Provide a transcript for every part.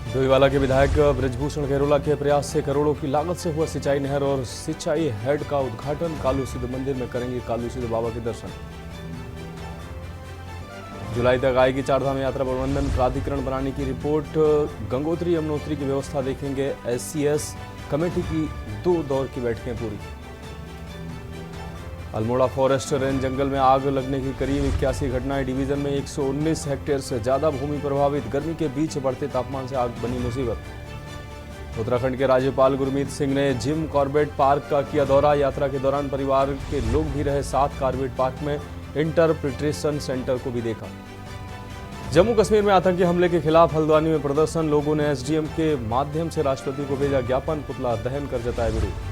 डोईवाला के विधायक बृजभूषण खैरोला के प्रयास से करोड़ों की लागत से हुआ सिंचाई नहर और सिंचाई हेड का उद्घाटन। कालू सिद्ध मंदिर में करेंगे कालू सिद्ध बाबा के दर्शन। जुलाई तक आएगी चारधाम यात्रा प्रबंधन प्राधिकरण बनाने की रिपोर्ट। गंगोत्री यमुनोत्री की व्यवस्था देखेंगे एससीएस। कमेटी की 2 दौर की बैठकें पूरी। अल्मोड़ा फॉरेस्ट रेंज जंगल में आग लगने की करीब 81 घटनाएं। डिवीजन में 119 हेक्टेयर से ज्यादा भूमि प्रभावित। गर्मी के बीच बढ़ते तापमान से आग बनी मुसीबत। उत्तराखंड के राज्यपाल गुरमीत सिंह ने जिम कॉर्बेट पार्क का किया दौरा। यात्रा के दौरान परिवार के लोग भी रहे साथ। कॉर्बेट पार्क में इंटरप्रिटेशन सेंटर को भी देखा। जम्मू कश्मीर में आतंकी हमले के खिलाफ हल्द्वानी में प्रदर्शन। लोगों ने एसडीएम के माध्यम से राष्ट्रपति को भेजा ज्ञापन। पुतला दहन कर जताया विरोध।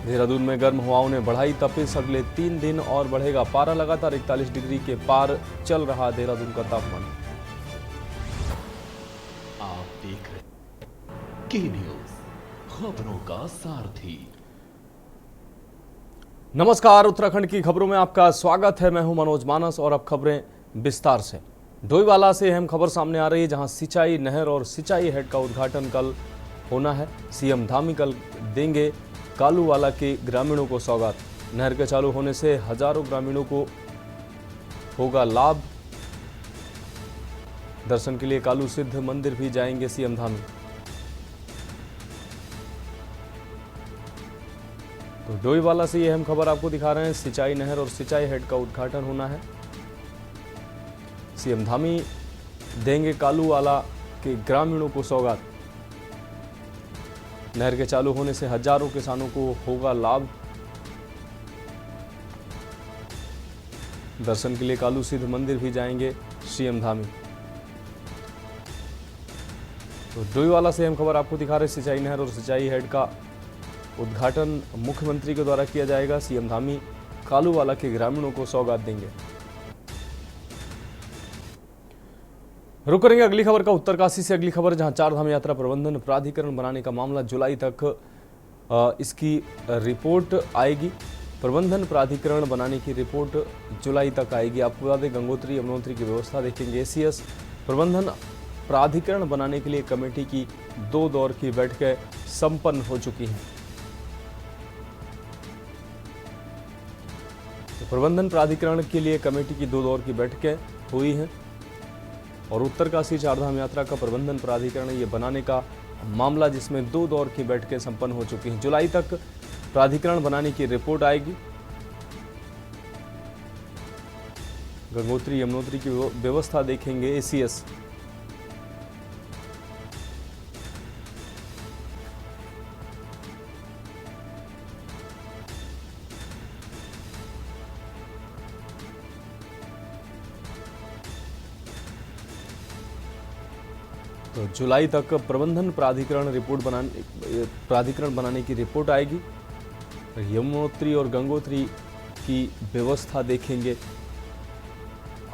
देहरादून में गर्म हवाओं ने बढ़ाई तपिश। अगले 3 दिन और बढ़ेगा पारा। लगातार 41 डिग्री के पार चल रहा देहरादून का तापमान। आप देख रहे की न्यूज, खबरों का सारथी। नमस्कार, उत्तराखंड की खबरों में आपका स्वागत है। मैं हूं मनोज मानस और अब खबरें विस्तार से। डोईवाला से अहम खबर सामने आ रही है, जहां सिंचाई नहर और सिंचाई हेड का उद्घाटन कल होना है। सीएम धामी कल देंगे कालूवाला के ग्रामीणों को सौगात। नहर के चालू होने से हजारों ग्रामीणों को होगा लाभ। दर्शन के लिए कालू सिद्ध मंदिर भी जाएंगे सीएम धामी। तो डोईवाला से ये अहम खबर आपको दिखा रहे हैं। सिंचाई नहर और सिंचाई हेड का उद्घाटन होना है। सीएम धामी देंगे कालूवाला के ग्रामीणों को सौगात। नहर के चालू होने से हजारों किसानों को होगा लाभ। दर्शन के लिए कालू सिद्ध मंदिर भी जाएंगे सीएम धामी। तो डोईवाला से अहम खबर आपको दिखा रहे। सिंचाई नहर और सिंचाई हेड का उद्घाटन मुख्यमंत्री के द्वारा किया जाएगा। सीएम धामी कालूवाला के ग्रामीणों को सौगात देंगे। रुक करेंगे अगली खबर का उत्तरकाशी से। अगली खबर जहां चारधाम यात्रा प्रबंधन प्राधिकरण बनाने का मामला जुलाई तक इसकी रिपोर्ट आएगी। प्रबंधन प्राधिकरण बनाने की रिपोर्ट जुलाई तक आएगी। आपको बता दें, गंगोत्री यमुनोत्री की व्यवस्था देखेंगे एसीएस। प्रबंधन प्राधिकरण बनाने के लिए कमेटी की 2 दौर की बैठकें संपन्न हो चुकी हैं। तो प्रबंधन प्राधिकरण के लिए कमेटी की 2 दौर की बैठकें हुई हैं और उत्तरकाशी चारधाम यात्रा का प्रबंधन प्राधिकरण ये बनाने का मामला, जिसमें 2 दौर की बैठकें संपन्न हो चुकी हैं। जुलाई तक प्राधिकरण बनाने की रिपोर्ट आएगी। गंगोत्री यमुनोत्री की व्यवस्था देखेंगे एसीएस। तो जुलाई तक प्रबंधन प्राधिकरण बनाने की रिपोर्ट आएगी। यमुनोत्री और गंगोत्री की व्यवस्था देखेंगे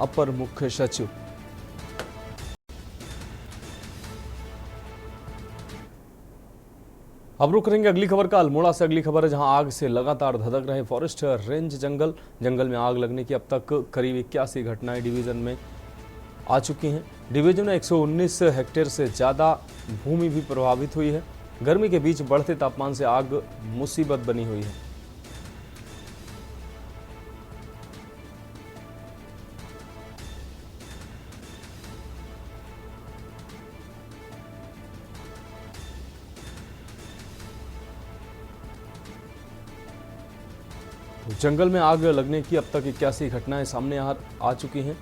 अपर मुख्य सचिव। अब रुक करेंगे अगली खबर का। अल्मोड़ा से अगली खबर है, जहां आग से लगातार धधक रहे फॉरेस्ट रेंज जंगल में आग लगने की अब तक करीब 81 घटनाएं डिवीजन में आ चुकी हैं। डिवीजन में 119 हेक्टेयर से ज़्यादा भूमि भी प्रभावित हुई है। गर्मी के बीच बढ़ते तापमान से आग मुसीबत बनी हुई है। तो जंगल में आग लगने की अब तक 81 घटनाएं सामने आ चुकी हैं।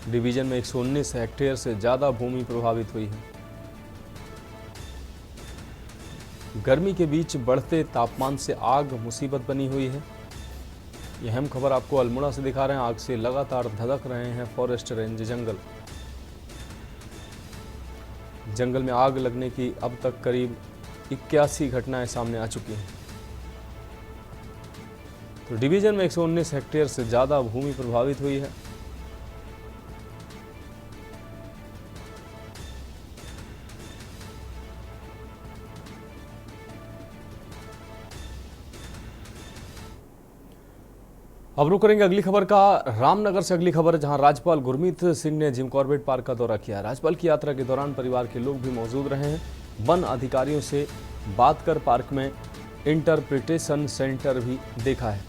डिवीजन में 119 हेक्टेयर से ज्यादा भूमि प्रभावित हुई है। गर्मी के बीच बढ़ते तापमान से आग मुसीबत बनी हुई है। यह अहम खबर आपको अल्मोड़ा से दिखा रहे हैं। आग से लगातार धधक रहे हैं फॉरेस्ट रेंज जंगल में आग लगने की अब तक करीब 81 घटनाएं सामने आ चुकी हैं। तो डिवीजन में 119 हेक्टेयर से ज्यादा भूमि प्रभावित हुई है। अब रुक करेंगे अगली खबर का रामनगर से अगली खबर, जहां राज्यपाल गुरमीत सिंह ने जिम कॉर्बेट पार्क का दौरा किया। राज्यपाल की यात्रा के दौरान परिवार के लोग भी मौजूद रहे हैं। वन अधिकारियों से बात कर पार्क में इंटरप्रिटेशन सेंटर भी देखा है।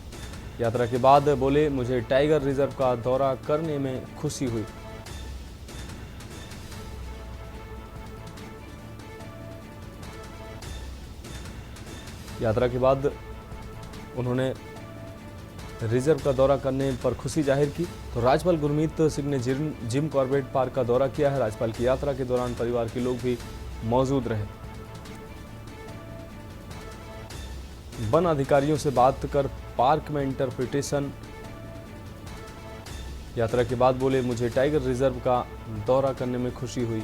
यात्रा के बाद बोले, मुझे टाइगर रिजर्व का दौरा करने में खुशी हुई। यात्रा के बाद उन्होंने रिजर्व का दौरा करने पर खुशी जाहिर की। तो राज्यपाल गुरमीत सिंह ने जिम कॉर्बेट पार्क का दौरा किया है। राज्यपाल की यात्रा के दौरान परिवार के लोग भी मौजूद रहे। वन अधिकारियों से बात कर पार्क में इंटरप्रिटेशन। यात्रा के बाद बोले, मुझे टाइगर रिजर्व का दौरा करने में खुशी हुई।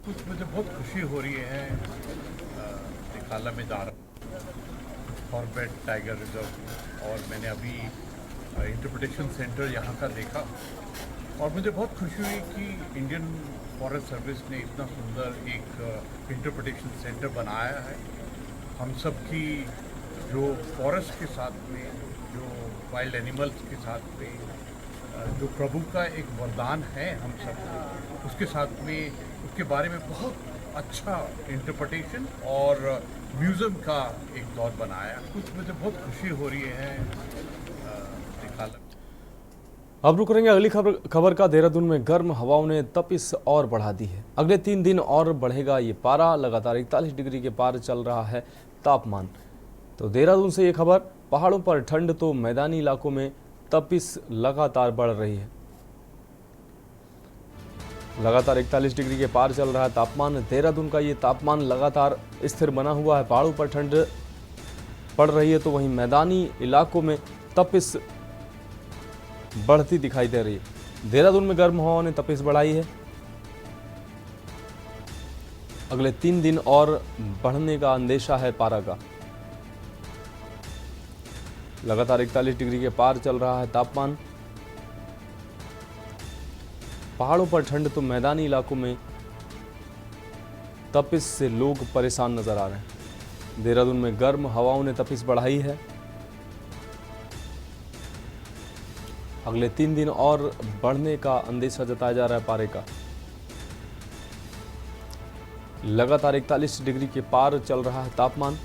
कुछ मुझे बहुत खुशी हो रही है। निकाला में जा रहा कॉर्बेट टाइगर रिजर्व, और मैंने अभी इंटरप्रिटेशन सेंटर यहाँ का देखा और मुझे बहुत खुशी हुई कि इंडियन फॉरेस्ट सर्विस ने इतना सुंदर एक इंटरप्रिटेशन सेंटर बनाया है। हम सब की जो फॉरेस्ट के साथ में, जो वाइल्ड एनिमल्स के साथ में, जो प्रभु का एक वरदान है हम सब, उसके साथ में उसके बारे में बहुत अच्छा इंटरप्रिटेशन और म्यूज़ियम का एक दौर बनाया। कुछ मुझे बहुत खुशी हो रही है। अब रुक करेंगे अगली खबर का। देहरादून में गर्म हवाओं ने तपिश और बढ़ा दी है। अगले 3 दिन और बढ़ेगा ये पारा। लगातार 41 डिग्री के पार चल रहा है तापमान। तो देहरादून से ये खबर, पहाड़ों पर ठंड तो मैदानी इलाकों में तपिश लगातार बढ़ रही है। लगातार 41 डिग्री के पार चल रहा है तापमान। देहरादून का ये तापमान लगातार स्थिर बना हुआ है। पहाड़ों पर ठंड पड़ रही है तो वहीं मैदानी इलाकों में तपिश बढ़ती दिखाई दे रही है। देहरादून में गर्म हवाओं ने तपिश बढ़ाई है। अगले 3 दिन और बढ़ने का अंदेशा है पारा का। लगातार 41 डिग्री के पार चल रहा है तापमान। पहाड़ों पर ठंड तो मैदानी इलाकों में तपिश से लोग परेशान नजर आ रहे हैं। देहरादून में गर्म हवाओं ने तपिश बढ़ाई है। अगले 3 दिन और बढ़ने का अंदेशा जताया जा रहा है पारे का। लगातार 41 डिग्री के पार चल रहा है तापमान।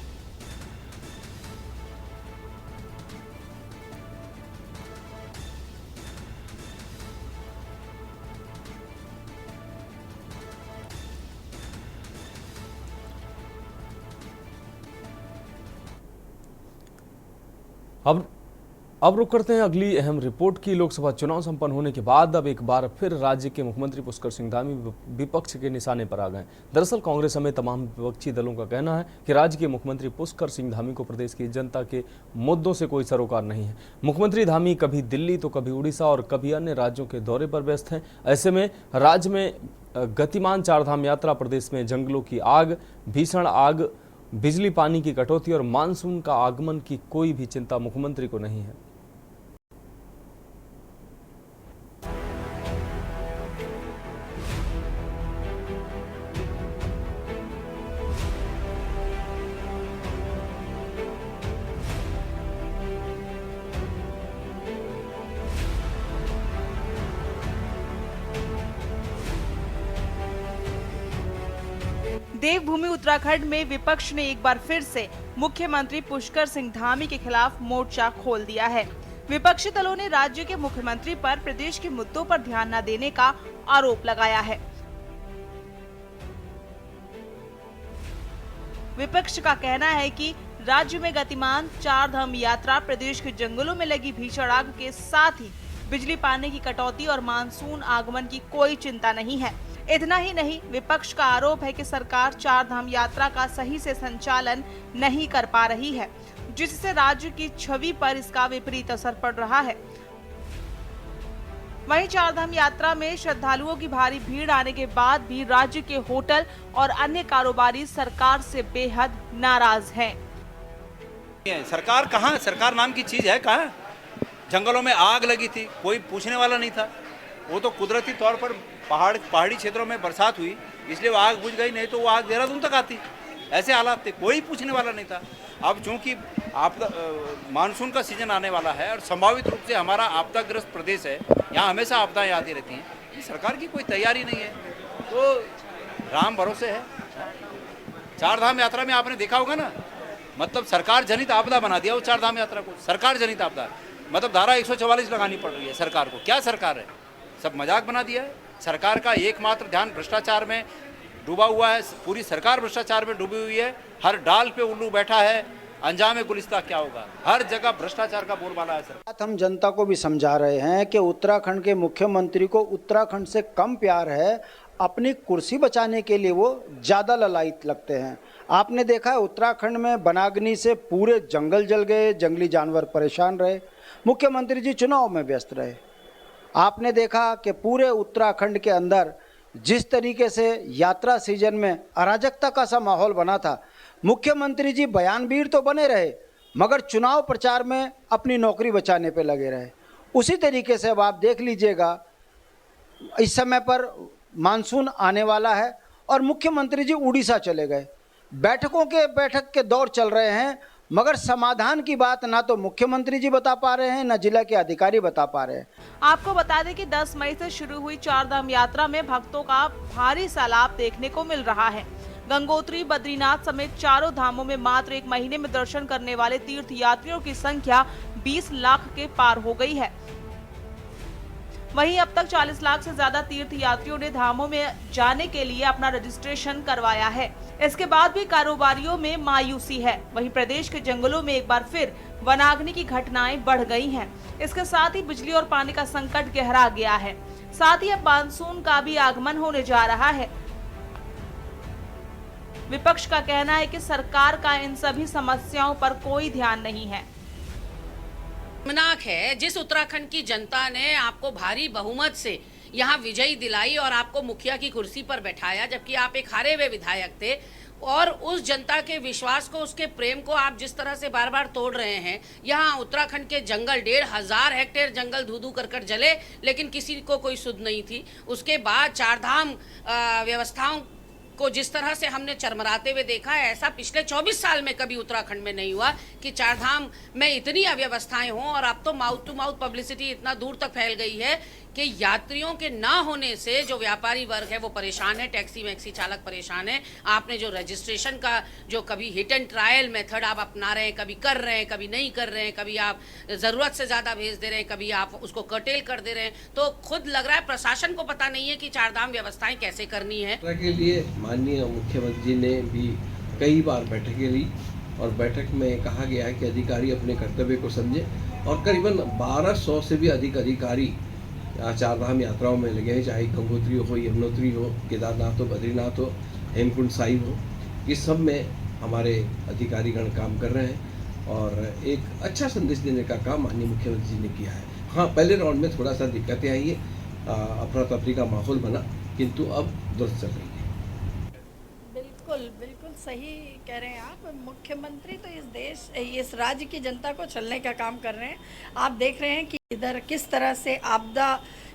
अब रुक करते हैं अगली अहम रिपोर्ट की। लोकसभा चुनाव संपन्न होने के बाद अब एक बार फिर राज्य के मुख्यमंत्री पुष्कर सिंह धामी विपक्ष के निशाने पर आ गए। दरअसल कांग्रेस समेत तमाम विपक्षी दलों का कहना है कि राज्य के मुख्यमंत्री पुष्कर सिंह धामी को प्रदेश की जनता के मुद्दों से कोई सरोकार नहीं है। मुख्यमंत्री धामी कभी दिल्ली तो कभी उड़ीसा और कभी अन्य राज्यों के दौरे पर व्यस्त हैं। ऐसे में राज्य में गतिमान चारधाम यात्रा, प्रदेश में जंगलों की आग, भीषण आग, बिजली पानी की कटौती और मानसून का आगमन की कोई भी चिंता मुख्यमंत्री को नहीं है। देवभूमि उत्तराखंड में विपक्ष ने एक बार फिर से मुख्यमंत्री पुष्कर सिंह धामी के खिलाफ मोर्चा खोल दिया है। विपक्षी दलों ने राज्य के मुख्यमंत्री पर प्रदेश के मुद्दों पर ध्यान न देने का आरोप लगाया है। विपक्ष का कहना है कि राज्य में गतिमान चारधाम यात्रा, प्रदेश के जंगलों में लगी भीषण आग के साथ ही बिजली पानी की कटौती और मानसून आगमन की कोई चिंता नहीं है। इतना ही नहीं, विपक्ष का आरोप है कि सरकार चारधाम यात्रा का सही से संचालन नहीं कर पा रही है, जिससे राज्य की छवि पर इसका विपरीत असर पड़ रहा है। वहीं चारधाम यात्रा में श्रद्धालुओं की भारी भीड़ आने के बाद भी राज्य के होटल और अन्य कारोबारी सरकार से बेहद नाराज हैं। सरकार कहाँ, सरकार नाम की चीज है कहाँ? जंगलों में आग लगी थी, कोई पूछने वाला नहीं था। वो तो कुदरती तौर पर पहाड़ी क्षेत्रों में बरसात हुई, इसलिए वो आग बुझ गई, नहीं तो वो आग देहरादून तक आती। ऐसे हालात थे, कोई पूछने वाला नहीं था। अब चूंकि आपदा मानसून का सीजन आने वाला है और संभावित रूप से हमारा आपदाग्रस्त प्रदेश है, यहाँ हमेशा आपदाएं आती रहती हैं, सरकार की कोई तैयारी नहीं है, तो राम भरोसे है। चार धाम यात्रा में आपने देखा होगा ना, मतलब सरकार जनित आपदा बना दिया वो चार धाम यात्रा को, सरकार जनित आपदा, मतलब धारा 144 लगानी पड़ रही है सरकार को। क्या सरकार है, सब मजाक बना दिया है। सरकार का एकमात्र ध्यान भ्रष्टाचार में डूबा हुआ है, पूरी सरकार भ्रष्टाचार में डूबी हुई है, हर डाल पे उल्लू बैठा है, अंजाम गुलिस्ता क्या होगा, हर जगह भ्रष्टाचार का बोलबाला है सर। हम जनता को भी समझा रहे हैं कि उत्तराखंड के मुख्यमंत्री को उत्तराखंड से कम प्यार है, अपनी कुर्सी बचाने के लिए वो ज़्यादा ललायत लगते हैं। आपने देखा है उत्तराखंड में वनाग्नि से पूरे जंगल जल गए, जंगली जानवर परेशान रहे, मुख्यमंत्री जी चुनाव में व्यस्त रहे। आपने देखा कि पूरे उत्तराखंड के अंदर जिस तरीके से यात्रा सीजन में अराजकता का सा माहौल बना था, मुख्यमंत्री जी बयानबीर तो बने रहे मगर चुनाव प्रचार में अपनी नौकरी बचाने पे लगे रहे। उसी तरीके से अब आप देख लीजिएगा, इस समय पर मानसून आने वाला है और मुख्यमंत्री जी उड़ीसा चले गए, बैठक के दौर चल रहे हैं, मगर समाधान की बात ना तो मुख्यमंत्री जी बता पा रहे हैं, ना जिला के अधिकारी बता पा रहे हैं। आपको बता दें कि 10 मई से शुरू हुई चार धाम यात्रा में भक्तों का भारी सैलाब देखने को मिल रहा है। गंगोत्री, बद्रीनाथ समेत चारों धामों में मात्र एक महीने में दर्शन करने वाले तीर्थ यात्रियों की संख्या 20 लाख के पार हो गई है। वहीं अब तक 40 लाख से ज्यादा तीर्थ यात्रियों ने धामों में जाने के लिए अपना रजिस्ट्रेशन करवाया है। इसके बाद भी कारोबारियों में मायूसी है। वहीं प्रदेश के जंगलों में एक बार फिर वनाग्नि की घटनाएं बढ़ गई हैं। इसके साथ ही बिजली और पानी का संकट गहरा गया है। साथ ही अब मानसून का भी आगमन होने जा रहा है। विपक्ष का कहना है कि सरकार का इन सभी समस्याओं पर कोई ध्यान नहीं है। शर्मनाक है, जिस उत्तराखंड की जनता ने आपको भारी बहुमत से यहाँ विजयी दिलाई और आपको मुखिया की कुर्सी पर बैठाया, जबकि आप एक हारे हुए विधायक थे, और उस जनता के विश्वास को, उसके प्रेम को आप जिस तरह से बार बार तोड़ रहे हैं। यहाँ उत्तराखंड के जंगल 1500 हेक्टेयर जंगल धू कर जले, लेकिन किसी को कोई सुध नहीं थी। उसके बाद चारधाम व्यवस्थाओं को जिस तरह से हमने चरमराते हुए देखा है, ऐसा पिछले 24 साल में कभी उत्तराखंड में नहीं हुआ कि चारधाम में इतनी अव्यवस्थाएं हों। और अब तो माउथ टू माउथ पब्लिसिटी इतना दूर तक फैल गई है कि यात्रियों के ना होने से जो व्यापारी वर्ग है वो परेशान है, टैक्सी मैक्सी चालक परेशान है। आपने जो रजिस्ट्रेशन का जो कभी हिट एंड ट्रायल मेथड आप अपना रहे हैं, कभी कर रहे हैं, कभी नहीं कर रहे हैं, कभी आप ज़रूरत से ज़्यादा भेज दे रहे हैं, कभी आप उसको कर्टेल कर दे रहे हैं, तो खुद लग रहा है प्रशासन को पता नहीं है कि चारधाम व्यवस्थाएं कैसे करनी है। के लिए माननीय मुख्यमंत्री जी ने भी कई बार बैठकें ली और बैठक में कहा गया कि अधिकारी अपने कर्तव्य को समझे, और करीबन 1200 से भी अधिक अधिकारी चारधाम यात्राओं में लगे हैं, चाहे गंगोत्री हो, यमुनोत्री हो, केदारनाथ हो, बद्रीनाथ हो, हेमकुंड साहिब हो, ये सब में हमारे अधिकारीगण काम कर रहे हैं और एक अच्छा संदेश देने का काम माननीय मुख्यमंत्री जी ने किया है। हाँ, पहले राउंड में थोड़ा सा दिक्कतें आई है, अफरा तफरी का माहौल बना, किंतु अब दुरुस्त चल रही है। बिल्कुल सही कह रहे हैं आप। मुख्यमंत्री तो इस राज्य की जनता को चलने का काम कर रहे हैं। आप देख रहे हैं कि इधर किस तरह से आपदा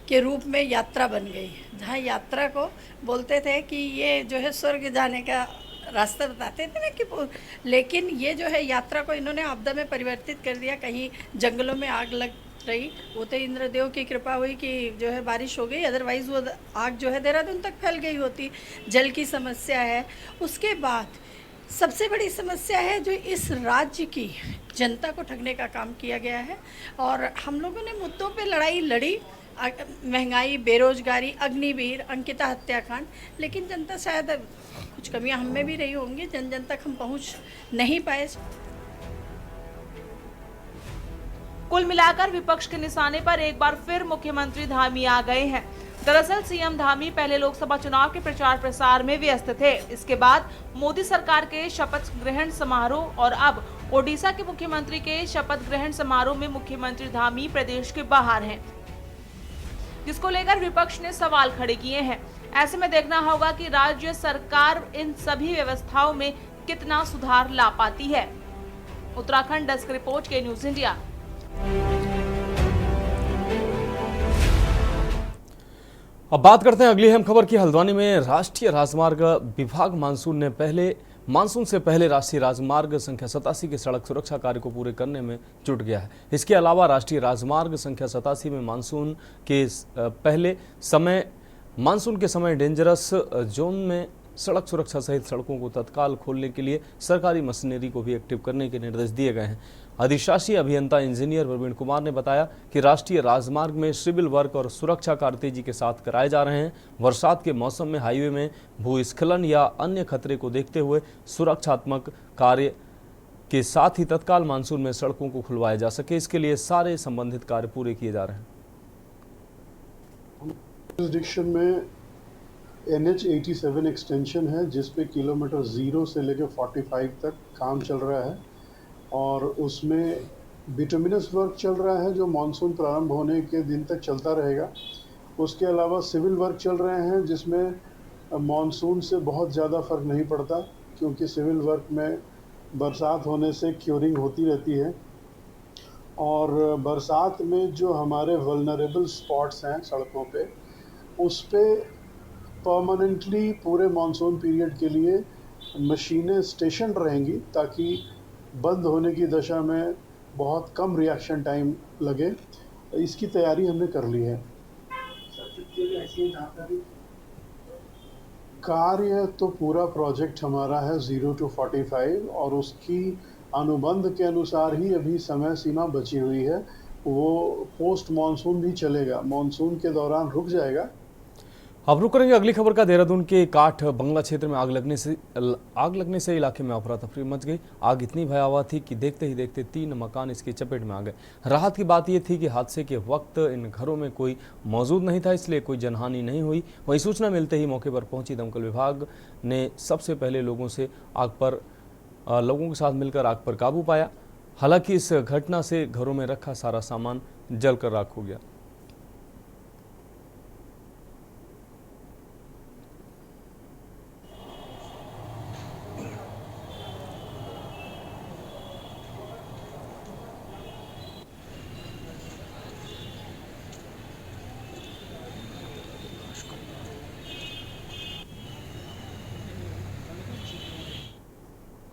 के रूप में यात्रा बन गई, जहाँ यात्रा को बोलते थे कि ये जो है स्वर्ग जाने का रास्ता बताते थे ना कि, लेकिन ये जो है यात्रा को इन्होंने आपदा में परिवर्तित कर दिया। कहीं जंगलों में आग लग रही, वो तो इंद्रदेव की कृपा हुई कि जो है बारिश हो गई, अदरवाइज़ वो आग जो है देहरादून तक फैल गई होती। जल की समस्या है। उसके बाद सबसे बड़ी समस्या है जो इस राज्य की जनता को ठगने का काम किया गया है। और हम लोगों ने मुद्दों पे लड़ाई लड़ी, महंगाई, बेरोजगारी, अग्निवीर, अंकिता हत्याकांड, लेकिन जनता शायद कुछ कमियां हम में भी रही होंगी, जन तक हम पहुंच नहीं पाए। कुल मिलाकर विपक्ष के निशाने पर एक बार फिर मुख्यमंत्री धामी आ गए हैं। दरअसल सीएम धामी पहले लोकसभा चुनाव के प्रचार प्रसार में व्यस्त थे। इसके बाद मोदी सरकार के शपथ ग्रहण समारोह और अब ओडिशा के मुख्यमंत्री के शपथ ग्रहण समारोह में मुख्यमंत्री धामी प्रदेश के बाहर हैं, जिसको लेकर विपक्ष ने सवाल खड़े किए हैं। ऐसे में देखना होगा कि राज्य सरकार इन सभी व्यवस्थाओं में कितना सुधार ला पाती है। उत्तराखंड डेस्क रिपोर्ट के न्यूज इंडिया। अब बात करते हैं अगली अहम खबर की। हल्द्वानी में राष्ट्रीय राजमार्ग विभाग मानसून ने पहले मानसून से पहले राष्ट्रीय राजमार्ग संख्या 87 के सड़क सुरक्षा कार्य को पूरे करने में जुट गया है। इसके अलावा राष्ट्रीय राजमार्ग संख्या 87 में मानसून के समय डेंजरस जोन में सड़क सुरक्षा सहित सड़कों को तत्काल खोलने के लिए सरकारी मशीनरी को भी एक्टिव करने के निर्देश दिए गए हैं। अधिशासी अभियंता इंजीनियर प्रवीण कुमार ने बताया कि राष्ट्रीय राजमार्ग में सिविल वर्क और सुरक्षा कार्य तेजी के साथ कराए जा रहे हैं। बरसात के मौसम में हाईवे में भूस्खलन या अन्य खतरे को देखते हुए सुरक्षात्मक कार्य के साथ ही तत्काल मानसून में सड़कों को खुलवाया जा सके, इसके लिए सारे संबंधित कार्य पूरे किए जा रहे हैं। जुरिसडिक्शन में NH 87 एक्सटेंशन है जिसपे किलोमीटर 0 से लेकर 45 तक काम चल रहा है और उसमें बिटुमिनस वर्क चल रहा है जो मानसून प्रारंभ होने के दिन तक चलता रहेगा। उसके अलावा सिविल वर्क चल रहे हैं जिसमें मानसून से बहुत ज़्यादा फ़र्क नहीं पड़ता क्योंकि सिविल वर्क में बरसात होने से क्योरिंग होती रहती है और बरसात में जो हमारे वल्नरेबल स्पॉट्स हैं सड़कों पे उस पे परमानेंटली पूरे मानसून पीरियड के लिए मशीनें स्टेशन रहेंगी ताकि बंद होने की दशा में बहुत कम रिएक्शन टाइम लगे। इसकी तैयारी हमने कर ली है। कार्य तो पूरा प्रोजेक्ट हमारा है 0 to 45 और उसकी अनुबंध के अनुसार ही अभी समय सीमा बची हुई है। वो पोस्ट मानसून भी चलेगा, मानसून के दौरान रुक जाएगा। अब रुक करेंगे अगली खबर का। देहरादून के काठ बंगला क्षेत्र में आग लगने से इलाके में अफरा तफरी मच गई। आग इतनी भयावह थी कि देखते ही देखते 3 मकान इसकी चपेट में आ गए। राहत की बात यह थी कि हादसे के वक्त इन घरों में कोई मौजूद नहीं था, इसलिए कोई जनहानि नहीं हुई। वहीं सूचना मिलते ही मौके पर पहुंची दमकल विभाग ने सबसे पहले लोगों के साथ मिलकर आग पर काबू पाया। हालांकि इस घटना से घरों में रखा सारा सामान जलकर राख हो गया।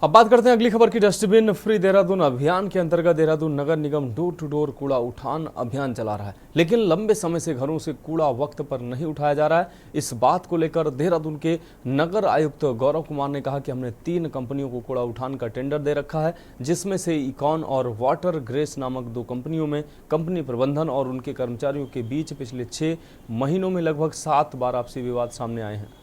अब बात करते हैं अगली खबर की। डस्टबिन फ्री देहरादून अभियान के अंतर्गत देहरादून नगर निगम डोर टू डोर कूड़ा उठान अभियान चला रहा है, लेकिन लंबे समय से घरों से कूड़ा वक्त पर नहीं उठाया जा रहा है। इस बात को लेकर देहरादून के नगर आयुक्त गौरव कुमार ने कहा कि हमने 3 कंपनियों को कूड़ा उठान का टेंडर दे रखा है, जिसमें से इकॉन और वाटर ग्रेस नामक 2 कंपनियों में कंपनी प्रबंधन और उनके कर्मचारियों के बीच पिछले 6 महीनों में लगभग 7 बार आपसी विवाद सामने आए हैं।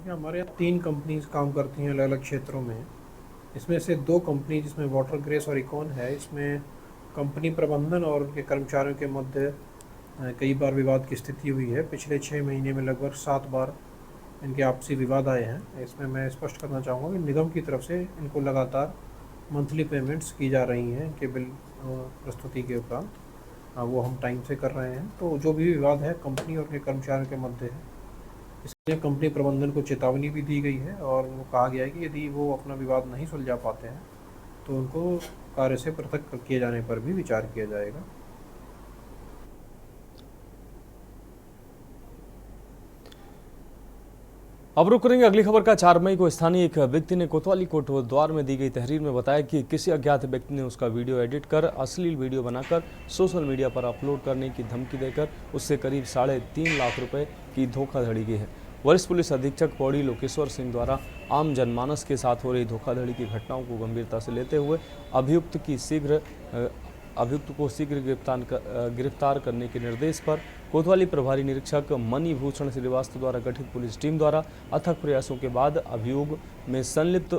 हमारे यहाँ 3 कंपनीज काम करती हैं अलग अलग क्षेत्रों में। इसमें से 2 कंपनी जिसमें वाटर ग्रेस और इकॉन है, इसमें कंपनी प्रबंधन और उनके कर्मचारियों के मध्य कई बार विवाद की स्थिति हुई है। पिछले 6 महीने में लगभग 7 बार इनके आपसी विवाद आए हैं। इसमें मैं स्पष्ट करना चाहूँगा कि निगम की तरफ से इनको लगातार मंथली पेमेंट्स की जा रही हैं। इनके बिल प्रस्तुति के उपरांत वो हम टाइम से कर रहे हैं। तो जो भी विवाद है कंपनी और उनके कर्मचारियों के मध्य है, इसलिए कंपनी प्रबंधन को चेतावनी भी दी गई है और उनको कहा गया है कि यदि वो अपना विवाद नहीं सुलझा पाते हैं तो उनको कार्य से पृथक किए जाने पर भी विचार किया जाएगा। अब रुक करेंगे अगली खबर का। 4 मई को स्थानीय एक व्यक्ति ने कोतवाली कोटद्वार में दी गई तहरीर में बताया कि किसी अज्ञात व्यक्ति ने उसका वीडियो एडिट कर अश्लील वीडियो बनाकर सोशल मीडिया पर अपलोड करने की धमकी देकर उससे करीब 3.5 लाख रुपए की धोखाधड़ी की है। वरिष्ठ पुलिस अधीक्षक पौड़ी लोकेश्वर सिंह द्वारा आम जनमानस के साथ हो रही धोखाधड़ी की घटनाओं को गंभीरता से लेते हुए अभियुक्त को शीघ्र गिरफ्तार करने के निर्देश पर कोतवाली प्रभारी निरीक्षक मणि भूषण श्रीवास्तव द्वारा गठित पुलिस टीम द्वारा अथक प्रयासों के बाद अभियोग में संलिप्त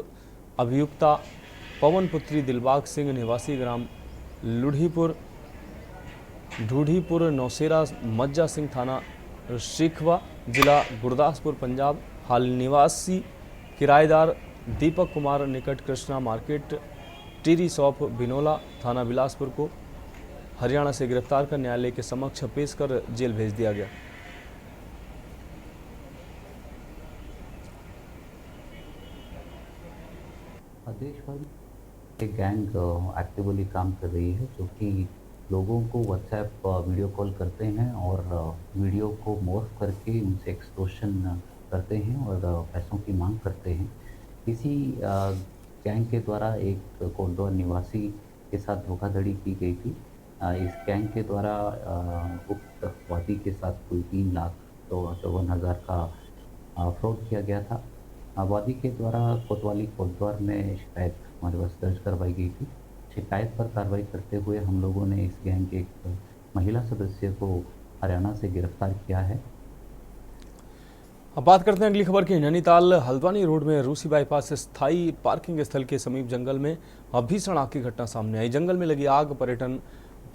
अभियुक्ता पवन पुत्री दिलबाग सिंह निवासी ग्राम ढूढ़ीपुर नौशेरा मज्जा सिंह थाना शिखवा जिला गुरदासपुर पंजाब हाल निवासी किराएदार दीपक कुमार निकट Krishna market teary shop Binola थाना बिलासपुर को हरियाणा से गिरफ्तार कर न्यायालय के समक्ष पेश कर जेल भेज दिया गया। गैंग एक्टिवली काम कर रही है, जो कि लोगों को व्हाट्सएप वीडियो कॉल करते हैं और वीडियो को मॉर्फ करके उनसे एक्सटॉर्शन करते हैं और पैसों की मांग करते हैं। इसी गैंग के द्वारा एक कोंडवा निवासी के साथ धोखाधड़ी की गई थी। इस गैंग के द्वारा उक्त वादी के साथ कुल 3,54,000 का फ्रॉड किया गया था। वादी के द्वारा कोतवाली कोतवाल में शिकायत हमारे पास दर्ज करवाई गई थी। शिकायत पर कार्रवाई करते हुए हम लोगों ने इस गैंग के एक महिला सदस्य को हरियाणा से गिरफ्तार किया है। अब बात करते हैं अगली खबर की। नैनीताल हल्द्वानी रोड में रूसी बाईपास से स्थायी पार्किंग स्थल के समीप जंगल में भीषण आग की घटना सामने आई। जंगल में लगी आग पर्यटन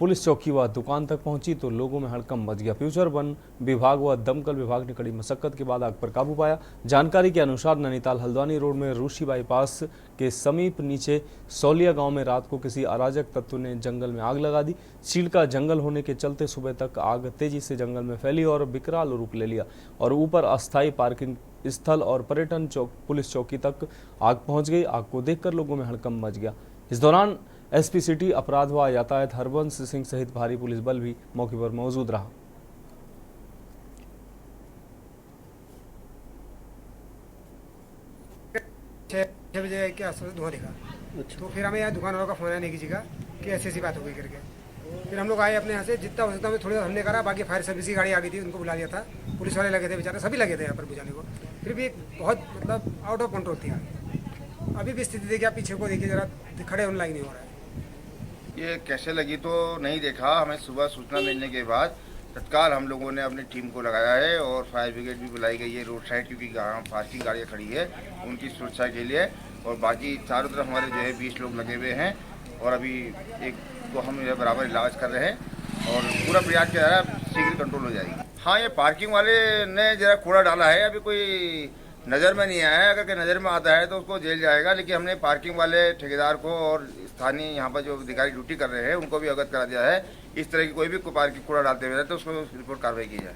पुलिस चौकी व दुकान तक पहुंची तो लोगों में हड़कंप मच गया। फ्यूचर वन विभाग व दमकल विभाग ने कड़ी मशक्कत के बाद आग पर काबू पाया। जानकारी के अनुसार नैनीताल हल्द्वानी रोड में रूसी बाईपास के समीप नीचे सौलिया गांव में रात को किसी अराजक तत्व ने जंगल में आग लगा दी। चीड़ का जंगल होने के चलते सुबह तक आग तेजी से जंगल में फैली और विकराल रूप ले लिया और ऊपर अस्थायी पार्किंग स्थल और पर्यटन पुलिस चौकी तक आग पहुंच गई। आग को देखकर लोगों में हड़कंप मच गया। इस दौरान एसपी सिटी अपराध व यातायात हरबंश सिंह सहित भारी पुलिस बल भी मौके पर मौजूद रहा। 6 बजे के आसपास धुआं दिखा। तो फिर हमें यहाँ दुकान वालों का फोन आया नहीं किसी का कि ऐसी बात हो गई करके। फिर हम लोग आए अपने यहाँ से, जितना हो सकता हमें थोड़ी हमने करा। बाकी फायर सर्विस की गाड़ी आ गई थी, उनको बुला लिया था। पुलिस वाले लगे थे, बेचारे सभी लगे थे यहाँ पर बुझाने को। फिर भी बहुत मतलब आउट ऑफ कंट्रोल थी। अभी भी स्थिति देखिए, आप पीछे को देखिए जरा, खड़े होने लायक नहीं हो रहा है। ये कैसे लगी तो नहीं देखा। हमें सुबह सूचना मिलने के बाद तत्काल हम लोगों ने अपनी टीम को लगाया है और फायर ब्रिगेड भी बुलाई गई है रोड साइड, क्योंकि पार्किंग गाड़ियाँ खड़ी है उनकी सुरक्षा के लिए। और बाकी चारों तरफ हमारे जो है 20 लोग लगे हुए हैं और अभी एक को हम बराबर इलाज कर रहे हैं और पूरा प्रयास किया जा रहा है, शीघ्र कंट्रोल हो जाएगी। हाँ, ये पार्किंग वाले ने जरा कूड़ा डाला है, अभी कोई नज़र में नहीं आया है। अगर नज़र में आता है तो उसको जेल जाएगा। लेकिन हमने पार्किंग वाले ठेकेदार को और स्थानीय यहाँ पर जो अधिकारी ड्यूटी कर रहे हैं उनको भी अवगत करा दिया है। इस तरह की कोई भी पार्किंग कूड़ा डालते हुए तो उसको रिपोर्ट कार्रवाई की जाए।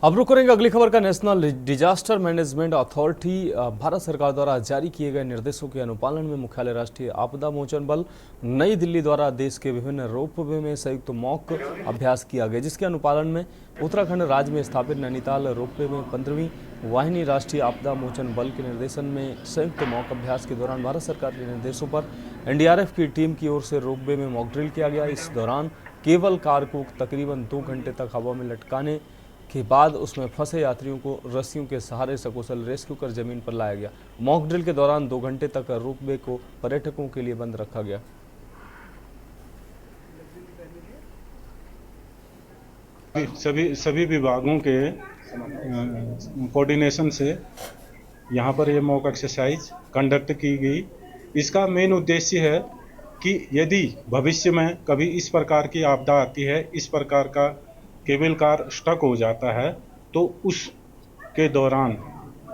अब रुक करेंगे अगली खबर का। National disaster management authority Bharat सरकार द्वारा जारी किए गए निर्देशों के अनुपालन में मुख्यालय राष्ट्रीय आपदा मोचन बल नई दिल्ली द्वारा देश के विभिन्न रोपवे में संयुक्त मॉक अभ्यास किया गया, जिसके अनुपालन में उत्तराखंड राज्य में स्थापित नैनीताल रोपवे में 15वीं वाहिनी राष्ट्रीय आपदा मोचन बल के निर्देशन में संयुक्त मॉक अभ्यास के दौरान भारत सरकार के निर्देशों पर एनडीआरएफ की टीम की ओर से रोपवे में मॉक ड्रिल किया गया। इस दौरान केबल कार को तकरीबन 2 घंटे तक हवा में लटकाने के बाद उसमें फंसे यात्रियों को रस्सियों के सहारे सकुशल रेस्क्यू कर जमीन पर लाया गया। मॉक ड्रिल के दौरान 2 घंटे तक रोपवे को पर्यटकों के लिए बंद रखा गया। सभी विभागों के कोऑर्डिनेशन से यहाँ पर ये मॉक एक्सरसाइज कंडक्ट की गई। इसका मेन उद्देश्य है कि यदि भविष्य में कभी इस प्रकार की आपदा आती है, इस प्रकार का केबल कार स्टक हो जाता है, तो उसके दौरान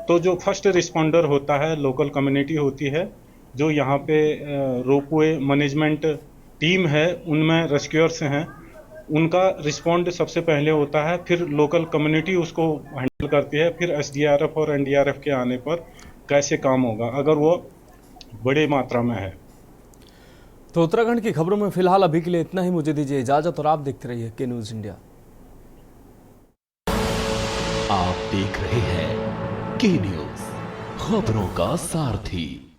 तो जो फर्स्ट रिस्पॉन्डर होता है, लोकल कम्युनिटी होती है, जो यहाँ पे रोपवे मैनेजमेंट टीम है, उनमें रेस्क्यूअर्स हैं, उनका रिस्पॉन्ड सबसे पहले होता है। फिर लोकल कम्युनिटी उसको हैंडल करती है। फिर एसडीआरएफ और एनडीआरएफ के आने पर कैसे काम होगा अगर वो बड़े मात्रा में है। तो उत्तराखंड की खबरों में फिलहाल अभी के लिए इतना ही। मुझे दीजिए इजाजत और आप देखते रहिए के न्यूज इंडिया। आप देख रहे हैं के न्यूज, खबरों का सारथी।